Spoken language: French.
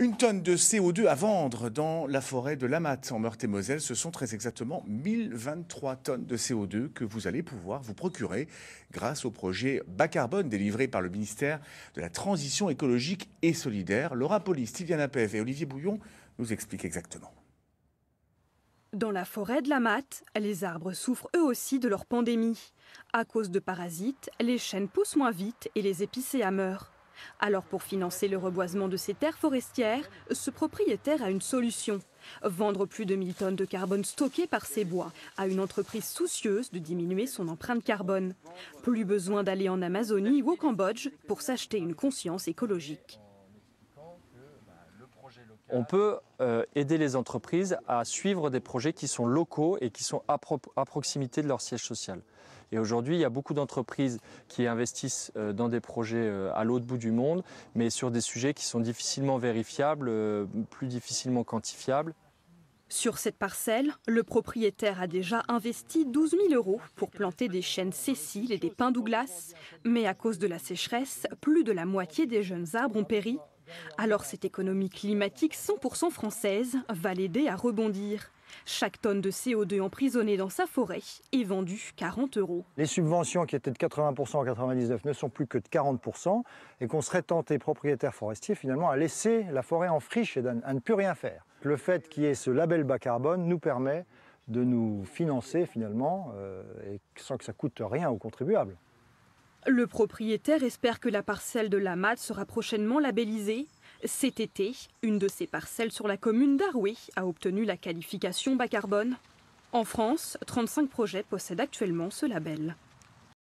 Une tonne de CO2 à vendre dans la forêt de Lamat en Meurthe-et-Moselle. Ce sont très exactement 1023 tonnes de CO2 que vous allez pouvoir vous procurer grâce au projet bas carbone délivré par le ministère de la Transition écologique et solidaire. Laura Polis, Sylviana Pev et Olivier Bouillon nous expliquent exactement. Dans la forêt de Lamat, les arbres souffrent eux aussi de leur pandémie. À cause de parasites, les chênes poussent moins vite et les épicéas meurent. Alors pour financer le reboisement de ces terres forestières, ce propriétaire a une solution. Vendre plus de 1000 tonnes de carbone stockées par ces bois à une entreprise soucieuse de diminuer son empreinte carbone. Plus besoin d'aller en Amazonie ou au Cambodge pour s'acheter une conscience écologique. On peut aider les entreprises à suivre des projets qui sont locaux et qui sont à proximité de leur siège social. Et aujourd'hui, il y a beaucoup d'entreprises qui investissent dans des projets à l'autre bout du monde, mais sur des sujets qui sont difficilement vérifiables, plus difficilement quantifiables. Sur cette parcelle, le propriétaire a déjà investi 12 000 € pour planter des chênes Cécile et des pins Douglas. Mais à cause de la sécheresse, plus de la moitié des jeunes arbres ont péri. Alors cette économie climatique 100% française va l'aider à rebondir. Chaque tonne de CO2 emprisonnée dans sa forêt est vendue 40 €. Les subventions qui étaient de 80% en 99 ne sont plus que de 40% et qu'on serait tenté, propriétaire forestier, finalement, à laisser la forêt en friche et à ne plus rien faire. Le fait qu'il y ait ce label bas carbone nous permet de nous financer finalement et sans que ça coûte rien aux contribuables. Le propriétaire espère que la parcelle de Lamat sera prochainement labellisée. Cet été, une de ces parcelles sur la commune d'Aroué a obtenu la qualification bas carbone. En France, 35 projets possèdent actuellement ce label.